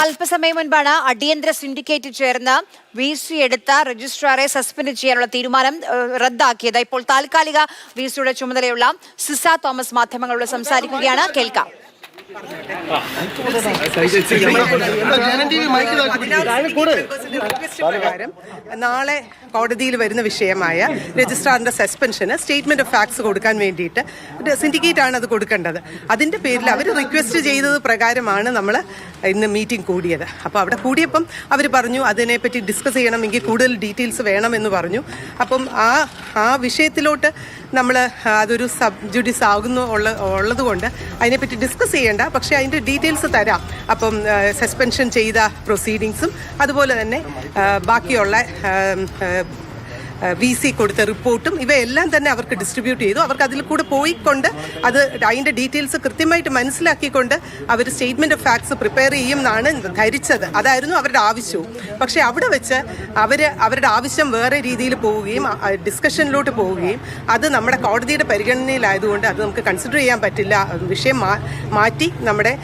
അല്പസമയം മുൻപാണ് അടിയന്തര സിൻഡിക്കേറ്റ് ചേർന്ന് VC എടുത്ത രജിസ്ട്രാറെ സസ്പെൻഡ് ചെയ്യാനുള്ള തീരുമാനം റദ്ദാക്കിയത്. ഇപ്പോൾ താൽക്കാലിക VCയുടെ ചുമതലയുള്ള സിസ തോമസ് മാധ്യമങ്ങളോട് സംസാരിക്കുകയാണ്. കേൾക്കാം. നാളെ കോടതിയിൽ വരുന്ന വിഷയമായ രജിസ്ട്രാറിന്റെ സസ്പെൻഷന് സ്റ്റേറ്റ്മെന്റ് ഓഫ് ഫാക്ട്സ് കൊടുക്കാൻ വേണ്ടിയിട്ട് സിൻഡിക്കേറ്റ് ആണ് അത് കൊടുക്കേണ്ടത്. അതിന്റെ പേരിൽ അവർ റിക്വസ്റ്റ് ചെയ്തത് പ്രകാരമാണ് നമ്മൾ ഇന്ന് മീറ്റിംഗ് കൂടിയത്. അപ്പോൾ അവിടെ കൂടിയപ്പം അവർ പറഞ്ഞു അതിനെപ്പറ്റി ഡിസ്കസ് ചെയ്യണമെങ്കിൽ കൂടുതൽ ഡീറ്റെയിൽസ് വേണമെന്ന് പറഞ്ഞു. അപ്പം ആ വിഷയത്തിലോട്ട് നമ്മൾ അതൊരു സബ് ജുഡീസ് ആകുന്നു ഉള്ളത് കൊണ്ട് അതിനെപ്പറ്റി ഡിസ്കസ് ചെയ്യേണ്ട, പക്ഷേ അതിൻ്റെ ഡീറ്റെയിൽസ് തരാം. അപ്പം സസ്പെൻഷൻ ചെയ്ത പ്രൊസീഡിങ്സും അതുപോലെ തന്നെ ബാക്കിയുള്ള VC കൊടുത്ത റിപ്പോർട്ടും ഇവയെല്ലാം തന്നെ അവർക്ക് ഡിസ്ട്രിബ്യൂട്ട് ചെയ്തു. അവർക്ക് അതിൽ കൂടെ പോയിക്കൊണ്ട് അതിൻ്റെ ഡീറ്റെയിൽസ് കൃത്യമായിട്ട് മനസ്സിലാക്കിക്കൊണ്ട് അവർ സ്റ്റേറ്റ്മെന്റ് ഓഫ് ഫാക്ട്സ് പ്രിപ്പയർ ചെയ്യും എന്നാണ് ധരിച്ചത്. അതായിരുന്നു അവരുടെ ആവശ്യവും. പക്ഷേ അവിടെ വെച്ച് അവരുടെ ആവശ്യം വേറെ രീതിയിൽ പോവുകയും ഡിസ്കഷനിലോട്ട് പോവുകയും അത് നമ്മുടെ കോടതിയുടെ പരിഗണനയിലായതുകൊണ്ട് അത് നമുക്ക് കൺസിഡർ ചെയ്യാൻ പറ്റില്ല, വിഷയം മാറ്റി നമ്മുടെ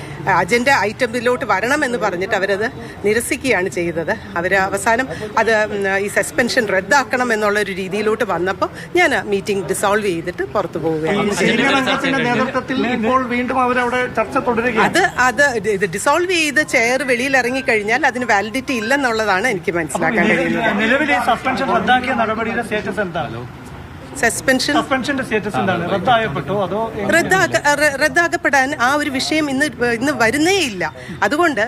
അജണ്ട ഐറ്റമിലോട്ട് വരണമെന്ന് പറഞ്ഞിട്ട് അവരത് നിരസിക്കുകയാണ് ചെയ്തത്. അവർ അവസാനം അത് ഈ സസ്പെൻഷൻ റദ്ദാക്കണം എന്നുള്ളൊരു രീതിയിലോട്ട് വന്നപ്പോൾ ഞാൻ മീറ്റിംഗ് ഡിസോൾവ് ചെയ്തിട്ട് പുറത്തു പോവുകയാണ്. അത് ഡിസോൾവ് ചെയ്ത് ചെയർ വെളിയിൽ ഇറങ്ങിക്കഴിഞ്ഞാൽ അതിന് വാലിഡിറ്റി ഇല്ലെന്നുള്ളതാണ് എനിക്ക് മനസ്സിലാക്കാൻ കഴിയുന്നത്. സസ്പെൻഷന്റെ സ്റ്റേറ്റസ് എന്താണ്? റദ്ദാക്കപ്പെടാൻ ആ ഒരു വിഷയം ഇന്ന് വരുന്നേ ഇല്ല. അതുകൊണ്ട്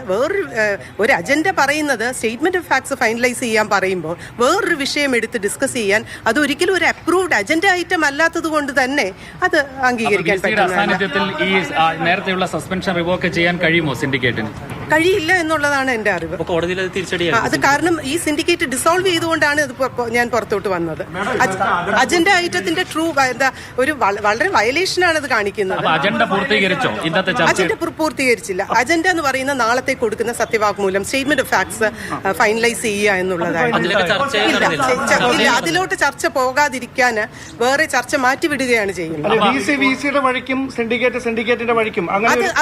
ഒരു അജണ്ട പറയുന്നത് സ്റ്റേറ്റ്മെന്റ് ഓഫ് ഫാക്ട്സ് ഫൈനലൈസ് ചെയ്യാൻ പറയുമ്പോൾ വേറൊരു വിഷയം എടുത്ത് ഡിസ്കസ് ചെയ്യാൻ അത് ഒരിക്കലും ഒരു അപ്രൂവ്ഡ് അജണ്ട ഐറ്റം അല്ലാത്തത് കൊണ്ട് തന്നെ അത് അംഗീകരിക്കാൻ നേരത്തെയുള്ള സസ്പെൻഷൻ റിവോക്ക് ചെയ്യാൻ കഴിയുമോ സിൻഡിക്കേറ്റിന്? കഴിയില്ല എന്നുള്ളതാണ് എന്റെ അറിവ്. അത് കാരണം ഈ സിൻഡിക്കേറ്റ് ഡിസോൾവ് ചെയ്തുകൊണ്ടാണ് ഞാൻ പുറത്തോട്ട് വന്നത്. അജണ്ട ഐറ്റത്തിന്റെ ട്രൂ ഒരു വളരെ വയലേഷനാണ് അത് കാണിക്കുന്നത്. അജണ്ട പൂർത്തീകരിച്ചില്ല. അജണ്ട എന്ന് പറയുന്ന നാളത്തെ കൊടുക്കുന്ന സത്യവാങ്മൂലം സ്റ്റേറ്റ്മെന്റ് ഓഫ് ഫാക്ട്സ് ഫൈനലൈസ് ചെയ്യുക എന്നുള്ളതാണ്. ഇല്ല, അതിലോട്ട് ചർച്ച പോകാതിരിക്കാൻ വേറെ ചർച്ച മാറ്റിവിടുകയാണ് ചെയ്യുന്നത്.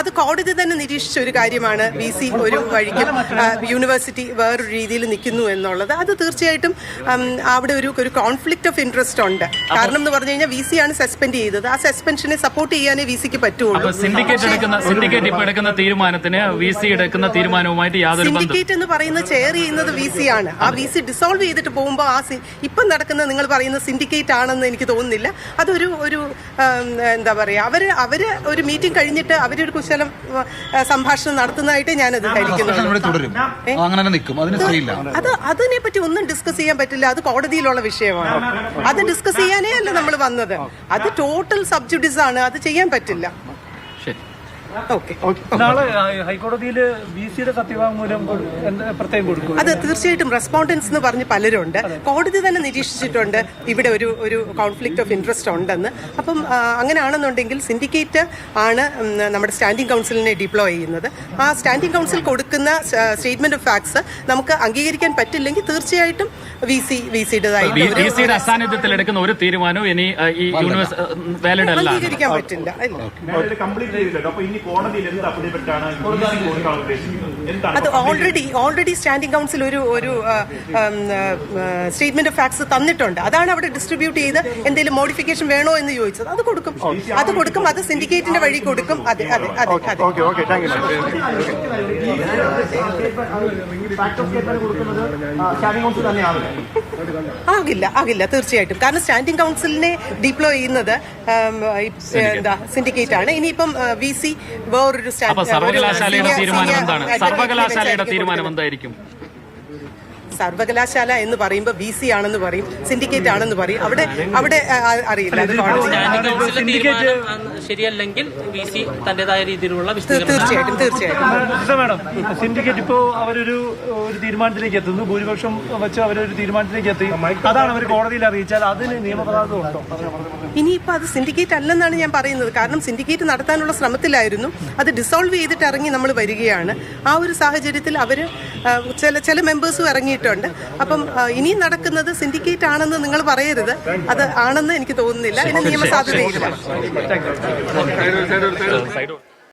അത് കോടതി തന്നെ നിരീക്ഷിച്ച ഒരു കാര്യമാണ്. VC ഒരു വഴിക്കും യൂണിവേഴ്സിറ്റി വേറൊരു രീതിയിൽ നിൽക്കുന്നു എന്നുള്ളത്. അത് തീർച്ചയായിട്ടും അവിടെ ഒരു കോൺഫ്ലിക്റ്റ് ഓഫ് ഇൻട്രസ്റ്റ് ഉണ്ട്. കാരണം എന്ന് പറഞ്ഞു കഴിഞ്ഞാൽ VC ആണ് സസ്പെൻഡ് ചെയ്തത്. ആ സസ്പെൻഷനെ സപ്പോർട്ട് ചെയ്യാനേ VCക്ക് പറ്റുള്ളൂ. സിൻഡിക്കേറ്റ് എന്ന് പറയുന്നത് ചെയർ ചെയ്യുന്നത് VC ആണ്. ആ VC ഡിസോൾവ് ചെയ്തിട്ട് പോകുമ്പോൾ ഇപ്പം നടക്കുന്ന നിങ്ങൾ പറയുന്ന സിൻഡിക്കേറ്റ് ആണെന്ന് എനിക്ക് തോന്നുന്നില്ല. അതൊരു എന്താ പറയാ, അവര് ഒരു മീറ്റിംഗ് കഴിഞ്ഞിട്ട് അവരൊരു കുശലം സംഭാഷണം നടത്തുന്നതായിട്ട് ഞാനത് ധരിക്കുന്നു. അതിനെ പറ്റി ഒന്നും ഡിസ്കസ് ചെയ്യാൻ പറ്റില്ല. അത് കോടതിയിലുള്ള വിഷയമാണ്. അത് ഡിസ്കസ് ചെയ്യാനേ അല്ല നമ്മൾ വന്നത്. അത് ടോട്ടൽ സബ്ജുഡീസ് ആണ്. അത് ചെയ്യാൻ പറ്റില്ല. അത് തീർച്ചയായിട്ടും റെസ്പോണ്ടൻസ് എന്ന് പറഞ്ഞ് പലരുണ്ട്. കോടതി തന്നെ നിരീക്ഷിച്ചിട്ടുണ്ട് ഇവിടെ ഒരു കോൺഫ്ലിക്റ്റ് ഓഫ് ഇൻട്രസ്റ്റ് ഉണ്ടെന്ന്. അപ്പം അങ്ങനെയാണെന്നുണ്ടെങ്കിൽ സിൻഡിക്കേറ്റ് ആണ് നമ്മുടെ സ്റ്റാൻഡിംഗ് കൗൺസിലിനെ ഡിപ്ലോയ് ചെയ്യുന്നത്. ആ സ്റ്റാൻഡിംഗ് കൗൺസിൽ കൊടുക്കുന്ന സ്റ്റേറ്റ്മെന്റ് ഓഫ് ഫാക്ട്സ് നമുക്ക് അംഗീകരിക്കാൻ പറ്റില്ലെങ്കിൽ തീർച്ചയായിട്ടും VCയുടെ അസാന്നിധ്യത്തിൽ എടുക്കുന്ന ഒരു തീരുമാനവും ഇനി അംഗീകരിക്കാൻ പറ്റില്ല. അത് ഓൾറെഡി സ്റ്റാൻഡിംഗ് കൗൺസിൽ ഒരു സ്റ്റേറ്റ്മെന്റ് ഓഫ് ഫാക്ട്സ് തന്നിട്ടുണ്ട്. അതാണ് അവിടെ ഡിസ്ട്രിബ്യൂട്ട് ചെയ്ത് എന്തെങ്കിലും മോഡിഫിക്കേഷൻ വേണോ എന്ന് ചോദിച്ചത്. അത് കൊടുക്കും. അത് സിൻഡിക്കേറ്റിന്റെ വഴി കൊടുക്കും. അതെ. ആകില്ല തീർച്ചയായിട്ടും. കാരണം സ്റ്റാൻഡിംഗ് കൗൺസിലിനെ ഡിപ്ലോയ് ചെയ്യുന്നത് സിൻഡിക്കേറ്റ് ആണ്. ഇനിയിപ്പം VC വേറൊരു സർവകലാശാല എന്ന് പറയുമ്പോൾ VC ആണെന്ന് പറയും, സിൻഡിക്കേറ്റ് ആണെന്ന് പറയും. അവിടെ അറിയില്ല. ശരിയല്ലെങ്കിൽ VC തന്റേതായ രീതിയിലുള്ള തീർച്ചയായിട്ടും സിൻഡിക്കേറ്റ് ഇപ്പോ അവരൊരു തീരുമാനത്തിലേക്ക് എത്തുന്നു. ഭൂരിപക്ഷം വെച്ച് അവരൊരു തീരുമാനത്തിലേക്ക് എത്തി. അതാണ് അവർ കോടതിയിൽ അറിയിച്ചാൽ അതിന് നിയമപരാധം ഉണ്ടോ? ഇനിയിപ്പോൾ അത് സിൻഡിക്കേറ്റ് അല്ലെന്നാണ് ഞാൻ പറയുന്നത്. കാരണം സിൻഡിക്കേറ്റ് നടത്താനുള്ള ശ്രമത്തിലായിരുന്നു. അത് ഡിസോൾവ് ചെയ്തിട്ട് ഇറങ്ങി നമ്മൾ വരികയാണ്. ആ ഒരു സാഹചര്യത്തിൽ അവർ ചില മെമ്പേഴ്സും ഇറങ്ങിയിട്ടുണ്ട്. അപ്പം ഇനിയും നടക്കുന്നത് സിൻഡിക്കേറ്റ് ആണെന്ന് നിങ്ങൾ പറയരുത്. അത് ആണെന്ന് എനിക്ക് തോന്നുന്നില്ല. അതിന് നിയമസാധ്യതയില്ല.